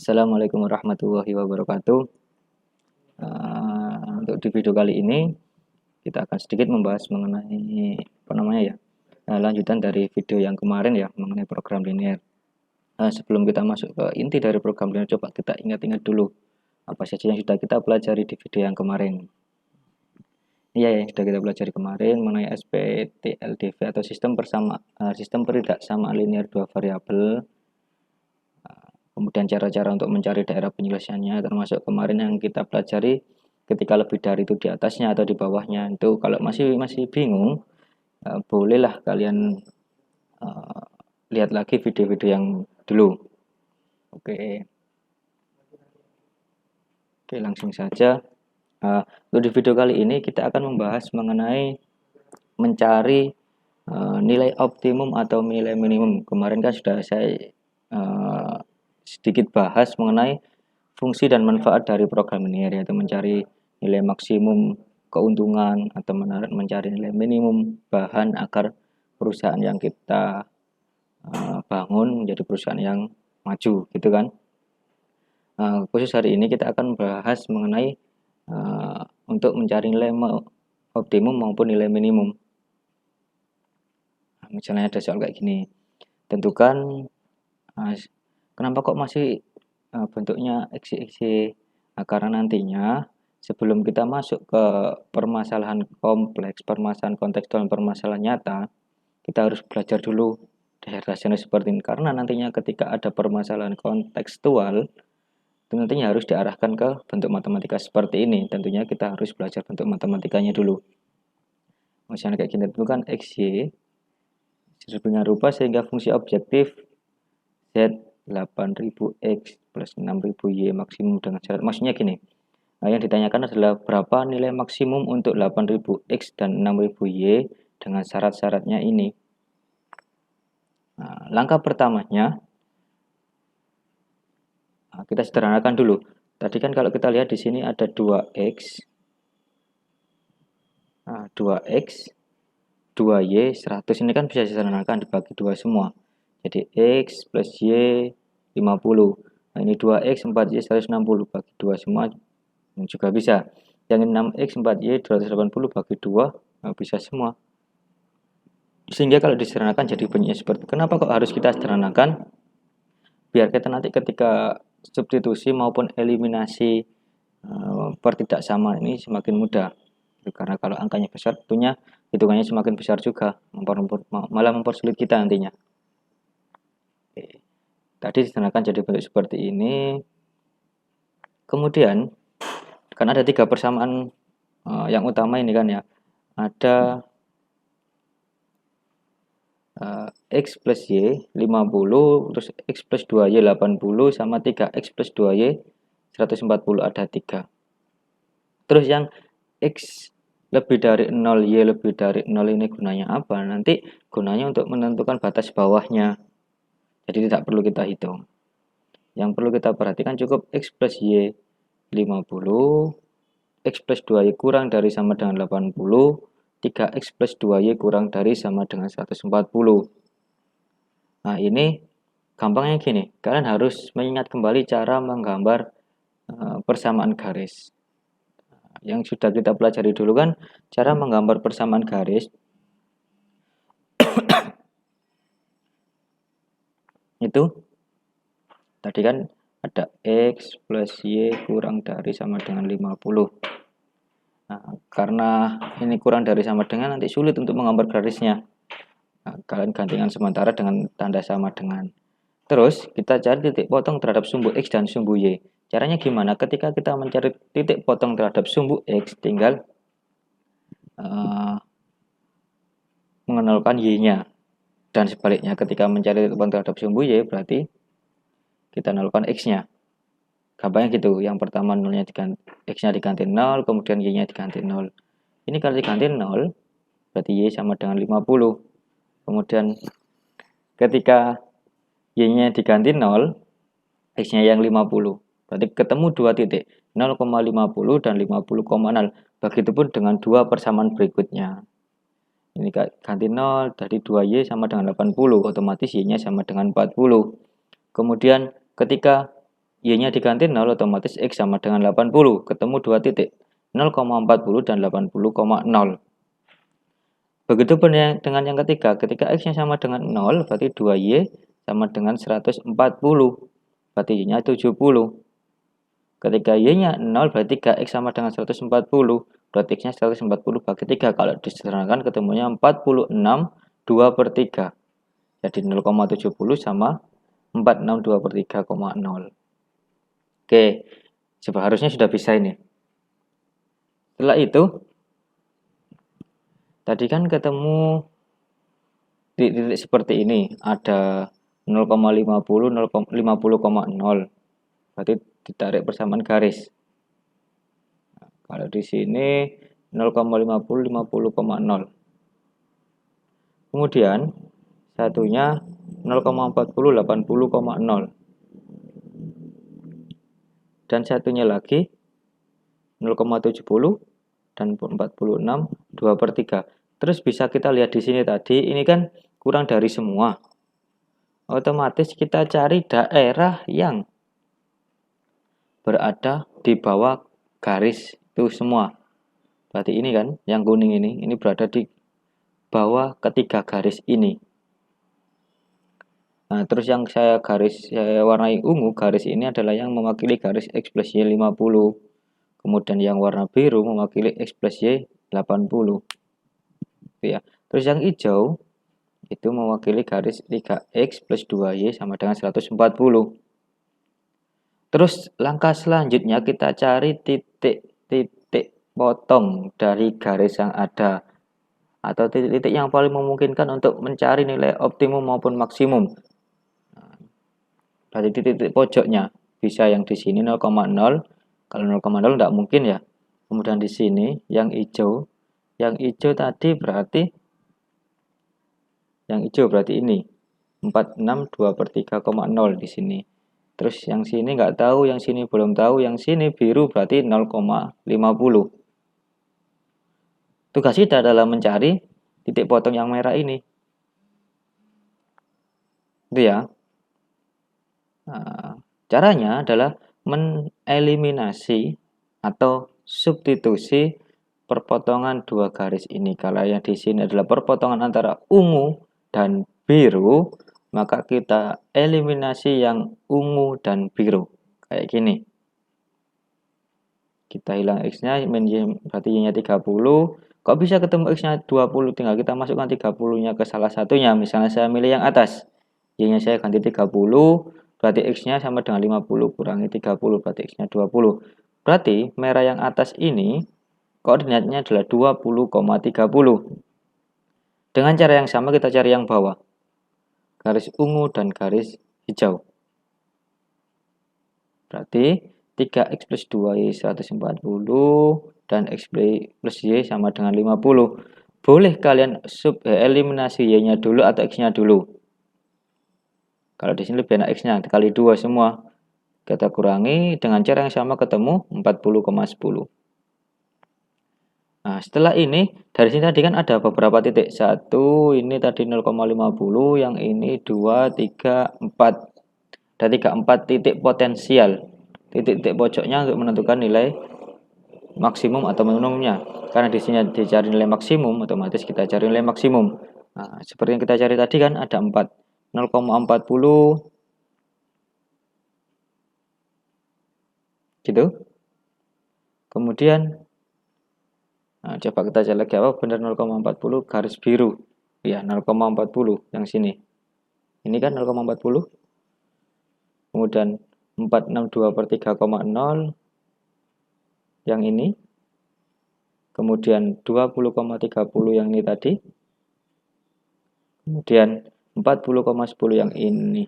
Assalamualaikum warahmatullahi wabarakatuh. Untuk di video kali ini kita akan sedikit membahas mengenai lanjutan dari video yang kemarin ya, mengenai program linear. Sebelum kita masuk ke inti dari program linear, coba kita ingat-ingat dulu apa saja yang sudah kita pelajari di video yang kemarin. Yang sudah kita pelajari kemarin mengenai SPTLDV atau sistem pertidaksamaan linear dua variabel. Kemudian cara-cara untuk mencari daerah penyelesaiannya, termasuk kemarin yang kita pelajari ketika lebih dari itu di atasnya atau di bawahnya. Itu kalau masih bingung, bolehlah kalian lihat lagi video-video yang dulu. Oke, langsung saja. Untuk di video kali ini kita akan membahas mengenai mencari nilai optimum atau nilai minimum. Kemarin kan sudah saya sedikit bahas mengenai fungsi dan manfaat dari program linear, yaitu mencari nilai maksimum keuntungan atau mencari nilai minimum bahan agar perusahaan yang kita bangun menjadi perusahaan yang maju, gitu kan. Khusus hari ini kita akan bahas mengenai untuk mencari nilai optimum maupun nilai minimum. Misalnya ada soal kayak gini, tentukan kenapa kok masih bentuknya XY. Karena nantinya sebelum kita masuk ke permasalahan kompleks, permasalahan kontekstual, permasalahan nyata, kita harus belajar dulu daerah rasional seperti ini. Karena nantinya ketika ada permasalahan kontekstual, itu nantinya harus diarahkan ke bentuk matematika seperti ini. Tentunya kita harus belajar bentuk matematikanya dulu. Misalnya kayak gini, tentukan XY dengan rupa sehingga fungsi objektif Z 8000X plus 6000Y maksimum dengan syarat. Maksudnya gini, yang ditanyakan adalah berapa nilai maksimum untuk 8000X dan 6000Y dengan syarat-syaratnya ini. Langkah pertamanya kita sederhanakan dulu. Tadi kan kalau kita lihat di sini ada 2X, 2X, 2Y, 100. Ini kan bisa disederhanakan dibagi 2 semua. Jadi X plus Y 50. Nah, ini 2X, 4Y, 160 bagi 2 semua juga bisa. Yang 6X, 4Y, 280 bagi 2 bisa semua. Sehingga kalau disederhanakan jadi bunyinya seperti itu. Kenapa kok harus kita sederhanakan? Biar kita nanti ketika substitusi maupun eliminasi pertidaksamaan ini semakin mudah. Karena kalau angkanya besar tentunya hitungannya semakin besar juga, malah mempersulit kita nantinya. Oke. Tadi disederhanakan jadi bentuk seperti ini. Kemudian kan ada 3 persamaan yang utama ini kan ya. Ada X plus Y 50, terus X plus 2Y 80, sama 3X plus 2Y 140, ada 3. Terus yang X lebih dari 0, Y lebih dari 0 ini gunanya apa? Nanti gunanya untuk menentukan batas bawahnya. Jadi tidak perlu kita hitung. Yang perlu kita perhatikan cukup X plus Y 50, X plus 2Y kurang dari sama dengan 80, 3X plus 2Y kurang dari sama dengan 140. Nah, ini gampangnya gini, kalian harus mengingat kembali cara menggambar persamaan garis. Yang sudah kita pelajari dulu kan cara menggambar persamaan garis. Itu tadi kan ada X plus Y kurang dari sama dengan 50. Nah, karena ini kurang dari sama dengan, nanti sulit untuk menggambar garisnya. Nah, kalian gantikan sementara dengan tanda sama dengan. Terus kita cari titik potong terhadap sumbu X dan sumbu Y. Caranya gimana? Ketika kita mencari titik potong terhadap sumbu X, tinggal mengenalkan Y-nya. Dan sebaliknya, ketika mencari titik potong terhadap sumbu Y, berarti kita nolkan X-nya. Gampangnya gitu. Yang pertama X-nya diganti 0, kemudian Y-nya diganti 0. Ini kalau diganti 0, berarti Y sama dengan 50. Kemudian ketika Y-nya diganti 0, X-nya yang 50. Berarti ketemu dua titik, 0,50 dan 50,0. Begitupun dengan dua persamaan berikutnya. Ini ganti 0, dari 2Y sama dengan 80. Otomatis Y-nya sama dengan 40. Kemudian ketika Y-nya diganti 0, otomatis X sama dengan 80. Ketemu dua titik, 0,40 dan 80,0. Begitu dengan yang ketiga, ketika X-nya sama dengan 0, berarti 2Y sama dengan 140. Berarti Y-nya 70. Ketika Y-nya 0, berarti 3X sama dengan 140. Berarti X-nya 140 bagi 3. Kalau disederhanakan ketemunya 46, 2/3. Jadi 0,70 sama 462 per 3,0. Oke, seharusnya sudah bisa ini. Setelah itu, tadi kan ketemu titik seperti ini. Ada 0,50, 50,0. Berarti ditarik persamaan garis. Nah, kalau di sini 0,50, 50,0. Kemudian satunya 0,40, 80,0. Dan satunya lagi 0,70 dan 46, 2/3. Terus bisa kita lihat di sini tadi, ini kan kurang dari semua. Otomatis kita cari daerah yang berada di bawah garis itu semua. Berarti ini kan, yang kuning ini berada di bawah ketiga garis ini. Nah, terus yang saya warnai ungu, garis ini adalah yang mewakili garis X plus Y 50. Kemudian yang warna biru mewakili X plus Y 80. Gitu ya. Terus yang hijau itu mewakili garis 3X plus 2Y sama dengan 140. Terus langkah selanjutnya kita cari titik-titik potong dari garis yang ada, atau titik-titik yang paling memungkinkan untuk mencari nilai optimum maupun maksimum. Berarti titik-titik pojoknya bisa yang di sini 0,0. Kalau 0,0 tidak mungkin ya. Kemudian di sini yang hijau tadi berarti ini 46, 2/3,0 di sini. Terus yang sini nggak tahu, yang sini belum tahu, yang sini biru berarti 0,50. Tugas kita adalah mencari titik potong yang merah ini. Itu ya. Nah, caranya adalah meneliminasi atau substitusi perpotongan dua garis ini. Kalau yang di sini adalah perpotongan antara ungu dan biru, maka kita eliminasi yang ungu dan biru. Kayak gini. Kita hilang X-nya, berarti Y-nya 30. Kok bisa ketemu X-nya 20? Tinggal kita masukkan 30-nya ke salah satunya. Misalnya saya milih yang atas. Y-nya saya ganti 30, berarti X-nya sama dengan 50 kurangi 30, berarti X-nya 20. Berarti merah yang atas ini koordinatnya adalah 20,30. Dengan cara yang sama kita cari yang bawah. Garis ungu dan garis hijau. Berarti 3X plus 2Y 140 dan X plus Y sama dengan 50. Boleh kalian eliminasi Y-nya dulu atau X-nya dulu. Kalau di sini lebih enak X-nya, dikali 2 semua. Kita kurangi, dengan cara yang sama ketemu 40,10. Nah, setelah ini, dari sini tadi kan ada beberapa titik. Satu, ini tadi 0,50, yang ini 2, 3, 4. Ada 3, 4 titik potensial. Titik-titik pojoknya untuk menentukan nilai maksimum atau minimumnya. Karena di sini dicari nilai maksimum, otomatis kita cari nilai maksimum. Nah, seperti yang kita cari tadi kan ada 4. 0,40 gitu. Kemudian nah, coba kita cari lagi apa benar 0,40 garis biru. Ya, 0,40 yang sini. Ini kan 0,40. Kemudian 462/3,0 yang ini. Kemudian 20,30 yang ini tadi. Kemudian 40,10 yang ini.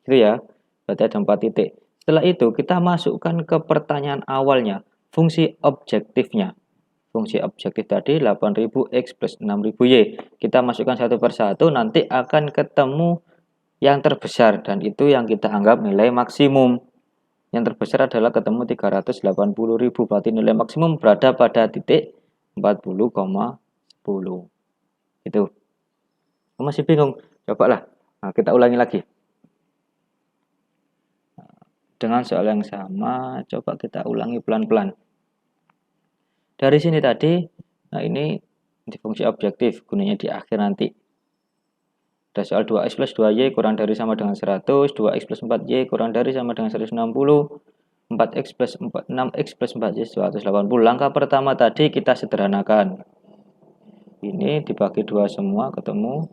Gitu ya. Berarti ada 4 titik. Setelah itu kita masukkan ke pertanyaan awalnya, fungsi objektifnya. Fungsi objektif tadi 8000X plus 6000Y. Kita masukkan satu persatu, nanti akan ketemu yang terbesar. Dan itu yang kita anggap nilai maksimum. Yang terbesar adalah ketemu 380.000. Berarti nilai maksimum berada pada titik 40,10. Itu. Masih bingung? Cobalah. Nah, kita ulangi lagi. dengan soal yang sama, coba kita ulangi pelan-pelan. Dari sini tadi, nah ini di fungsi objektif, gunanya di akhir nanti. Ada soal 2x plus 2y kurang dari sama dengan 100, 2x plus 4y kurang dari sama dengan 160, 4x plus 6x plus 4y 180. Langkah pertama tadi kita sederhanakan. Ini dibagi 2 semua, ketemu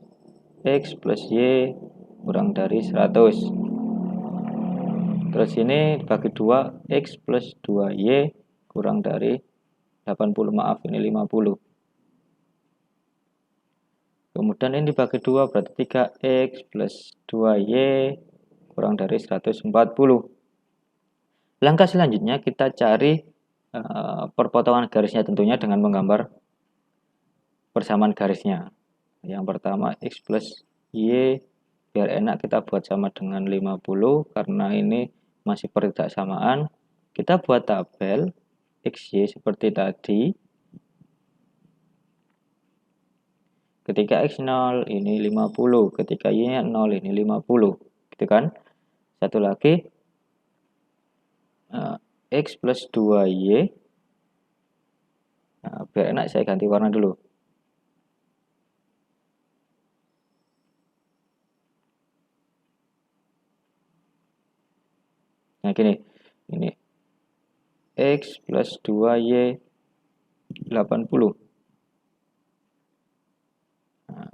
x plus y kurang dari 100. Terus ini dibagi 2, x plus 2y kurang dari 80, maaf ini 50. Kemudian ini dibagi 2 berarti 3x plus 2y kurang dari 140. Langkah selanjutnya kita cari perpotongan garisnya tentunya dengan menggambar persamaan garisnya. Yang pertama x plus y, biar enak kita buat sama dengan 50 karena ini masih pertidaksamaan. Kita buat tabel xy seperti tadi. Ketika x 0 ini 50, ketika y nya 0 ini 50, gitu kan? Satu lagi x plus 2y. Nah, biar enak saya ganti warna dulu. Nah gini, ini x plus 2y 80. Nah,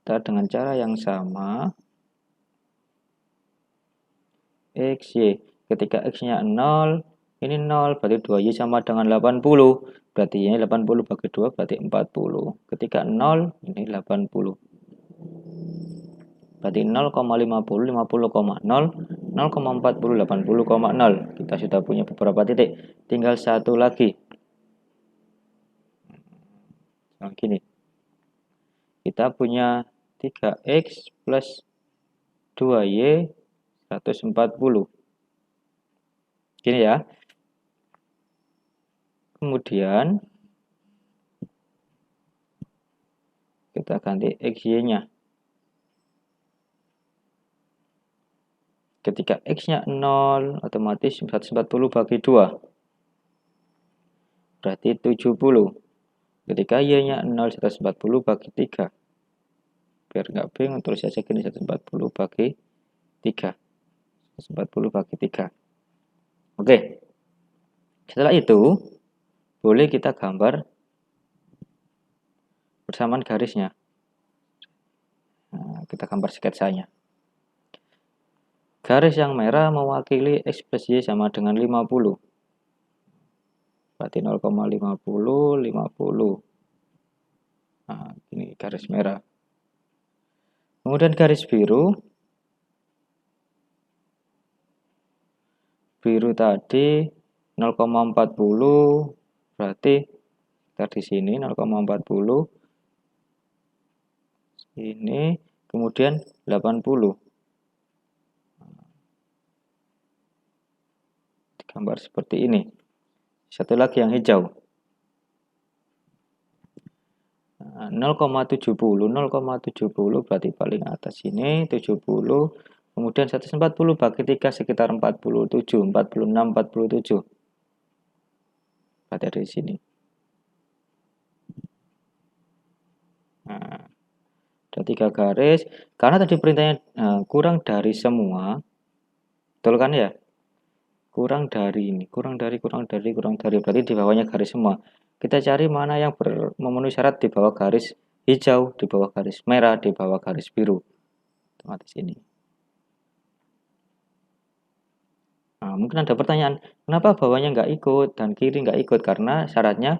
kita dengan cara yang sama xy, ketika x nya 0 ini 0 berarti 2y sama dengan 80, berarti y 80 bagi 2 berarti 40. Ketika 0 ini 80 berarti 0,50, 50,0, 0,40, 80,0. Kita sudah punya beberapa titik, tinggal satu lagi. Nah, gini, kita punya 3x plus 2y 140. Gini ya. Kemudian kita ganti xy-nya. Ketika x-nya 0, otomatis 140 bagi 2. Berarti 70. Ketika y-nya 0, 140 bagi 3. Biar nggak bingung, tulis saja gini 140 bagi 3. 140 bagi 3. Oke. Setelah itu, boleh kita gambar persamaan garisnya. Nah, kita gambar sketsanya. Garis yang merah mewakili x plus y sama dengan 50. Berarti 0,50, 50. Nah, ini garis merah. Kemudian garis biru. Biru tadi 0,40, berarti di sini 0,40. Ini kemudian 80. Gambar seperti ini. Satu lagi yang hijau. 0,70, 0,70 berarti paling atas ini 70. Kemudian 140 bagi 3 sekitar 47, 46, 47. Berarti ada di sini. Nah, ada 3 garis. Karena tadi perintahnya kurang dari semua. Betul kan ya? Kurang dari ini, kurang dari. Berarti di bawahnya garis semua. Kita cari mana yang memenuhi syarat di bawah garis hijau, di bawah garis merah, di bawah garis biru. Otomatis ini. Nah, mungkin ada pertanyaan, kenapa bawahnya nggak ikut dan kiri nggak ikut? Karena syaratnya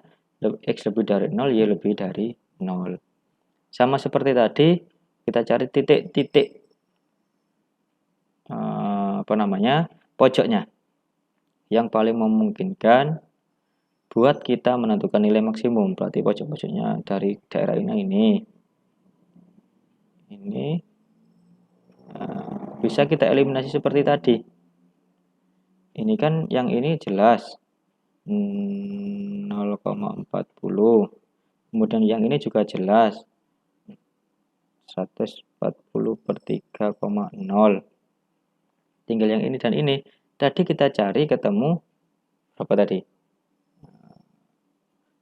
x lebih dari 0, y lebih dari 0. Sama seperti tadi, kita cari titik-titik pojoknya yang paling memungkinkan buat kita menentukan nilai maksimum. Berarti pojok-pojoknya dari daerah ini. Bisa kita eliminasi seperti tadi. Ini kan yang ini jelas 0,40. Kemudian yang ini juga jelas 140 per 3,0. Tinggal yang ini dan ini. Tadi kita cari ketemu berapa tadi?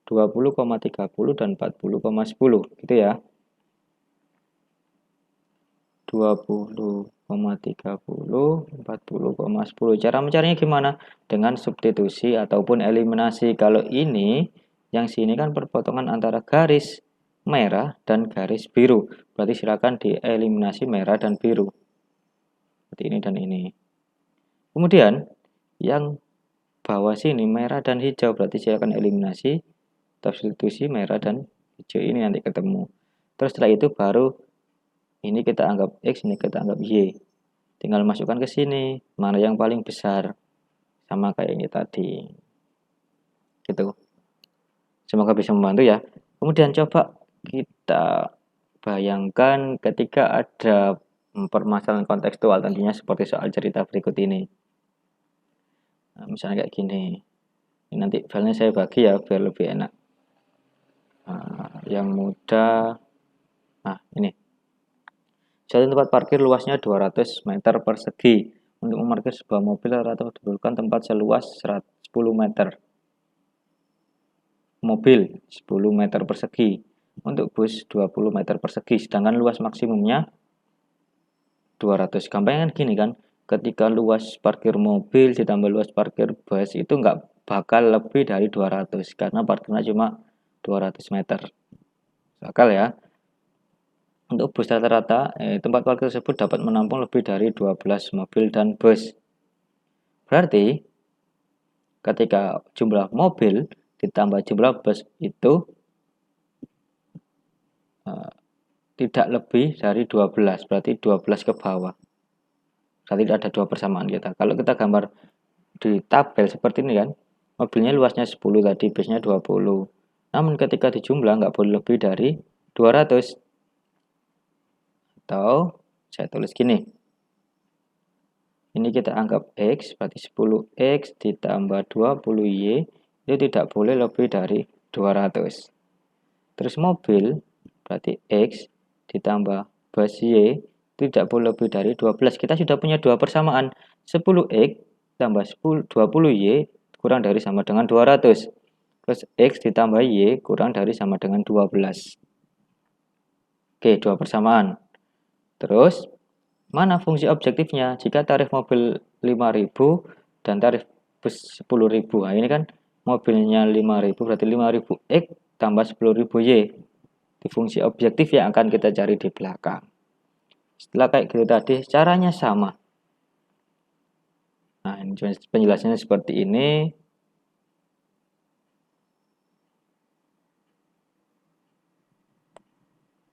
20,30 dan 40,10 gitu ya. 20,30, 40,10. Cara mencarinya gimana? Dengan substitusi ataupun eliminasi. Kalau ini, yang sini kan perpotongan antara garis merah dan garis biru. Berarti silakan dieliminasi merah dan biru. Seperti ini dan ini. Kemudian, yang bawah sini merah dan hijau. Berarti silakan eliminasi, substitusi merah dan hijau ini nanti ketemu. Terus setelah itu baru ini kita anggap X, ini kita anggap Y. Tinggal masukkan ke sini, mana yang paling besar. Sama kayak ini tadi. Gitu. Semoga bisa membantu ya. Kemudian coba kita bayangkan ketika ada permasalahan kontekstual, tentunya seperti soal cerita berikut ini. Nah, misalnya kayak gini. Ini nanti filenya saya bagi ya, biar lebih enak. Nah, yang mudah. Nah, ini. Suatu tempat parkir luasnya 200 meter persegi. Untuk memarkir sebuah mobil atau diperlukan tempat seluas 10 meter. Mobil 10 meter persegi. Untuk bus 20 meter persegi. Sedangkan luas maksimumnya 200. Gampangnya kan gini kan. Ketika luas parkir mobil ditambah luas parkir bus itu nggak bakal lebih dari 200. Karena parkirnya cuma 200 meter. Akal ya. Untuk bus rata-rata, tempat parkir tersebut dapat menampung lebih dari 12 mobil dan bus. Berarti, ketika jumlah mobil ditambah jumlah bus itu tidak lebih dari 12, berarti 12 ke bawah. Berarti ada dua persamaan kita. Kalau kita gambar di tabel seperti ini kan, mobilnya luasnya 10 tadi, busnya 20. Namun ketika dijumlah nggak boleh lebih dari 200. Atau saya tulis gini. Ini kita anggap X, berarti 10X ditambah 20Y, itu tidak boleh lebih dari 200. Terus mobil, berarti X ditambah bus Y, tidak boleh lebih dari 12. Kita sudah punya dua persamaan. 10X tambah 20Y kurang dari sama dengan 200. Terus X ditambah Y kurang dari sama dengan 12. Oke, dua persamaan. Terus, mana fungsi objektifnya? Jika tarif mobil 5.000 dan tarif bus 10.000. Nah, ini kan mobilnya 5.000 berarti 5.000 X tambah 10.000 Y. Di fungsi objektif yang akan kita cari di belakang. Setelah kayak gitu tadi, caranya sama. Nah, ini penjelasannya seperti ini.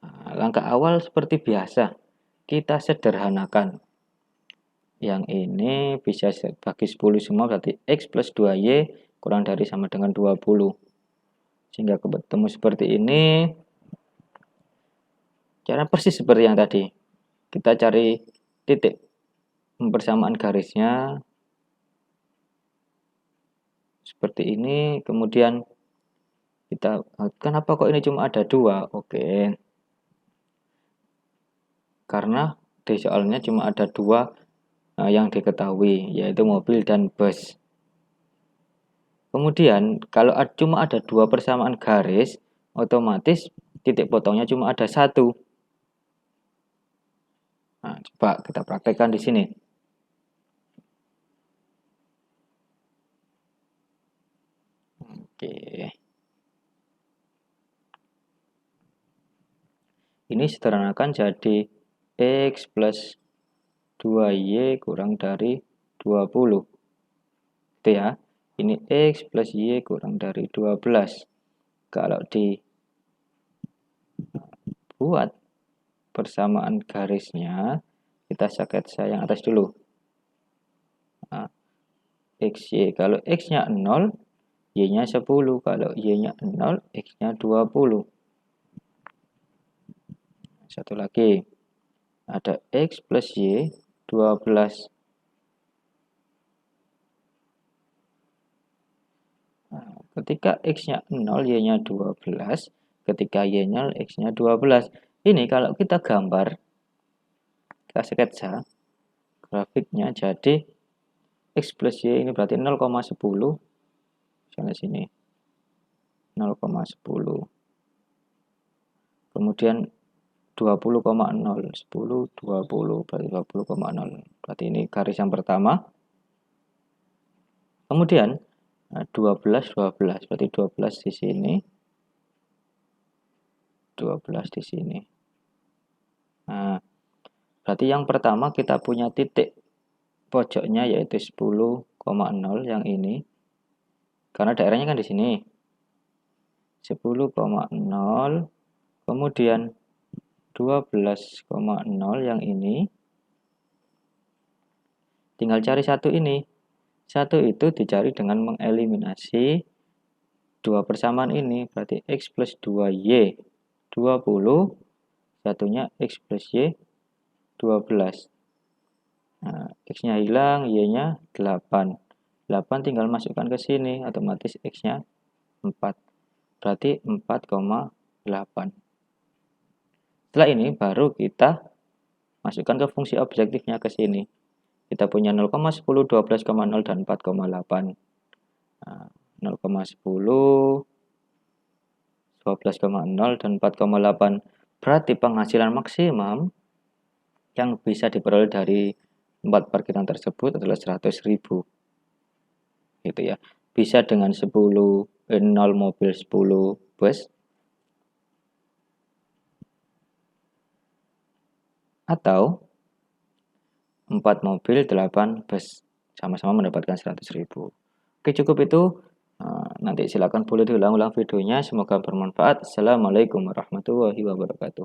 Nah, langkah awal seperti biasa. Kita sederhanakan. Yang ini bisa bagi 10 semua berarti X plus 2Y kurang dari sama dengan 20. Sehingga ketemu seperti ini. Cara persis seperti yang tadi. Kita cari titik persamaan garisnya. Seperti ini. Kemudian kita, kenapa kok ini cuma ada 2? Oke. Karena di soalnya cuma ada 2 yang diketahui, yaitu mobil dan bus. Kemudian kalau cuma ada 2 persamaan garis, otomatis titik potongnya cuma ada 1. Nah, coba kita praktekkan di sini. Oke. Ini sederhanakan jadi X plus 2Y kurang dari 20. Itu ya. Ini X plus Y kurang dari 12. Kalau dibuat persamaan garisnya, kita sketsa yang atas dulu. Nah, XY, kalau X-nya 0, Y-nya 10. Kalau Y-nya 0, X-nya 20. Satu lagi. Ada X plus Y, 12. Nah, ketika X-nya 0, Y-nya 12. Ketika Y-nya, X-nya 12. Ini kalau kita gambar, kita sketsa, grafiknya jadi X plus Y ini berarti 0,10. Misalnya sini 0,10. Kemudian 20,0, 10, 20, berarti 20,0. Berarti ini garis yang pertama. Kemudian 12, 12, berarti 12 di sini, 12 di sini. Nah, berarti yang pertama kita punya titik pojoknya yaitu 10,0 yang ini. Karena daerahnya kan di sini. 10,0, kemudian 12,0 yang ini. Tinggal cari satu ini. Satu itu dicari dengan mengeliminasi dua persamaan ini. Berarti X plus 2Y 20. Satunya X plus Y 12. Nah, X-nya hilang, Y-nya 8. 8 tinggal masukkan ke sini. Otomatis X-nya 4. Berarti 4,8. Setelah ini baru kita masukkan ke fungsi objektifnya ke sini. Kita punya 0,10, 12,0, dan 4,8. Nah, 0,10, 12,0, dan 4,8. Berarti penghasilan maksimum yang bisa diperoleh dari 4 parkiran tersebut adalah 100.000. Gitu ya. Bisa dengan 0 mobil 10 bus, atau 4 mobil 8 bus, sama-sama mendapatkan 100.000. Oke, cukup itu. Nanti silakan boleh diulang-ulang videonya. Semoga bermanfaat. Assalamualaikum warahmatullahi wabarakatuh.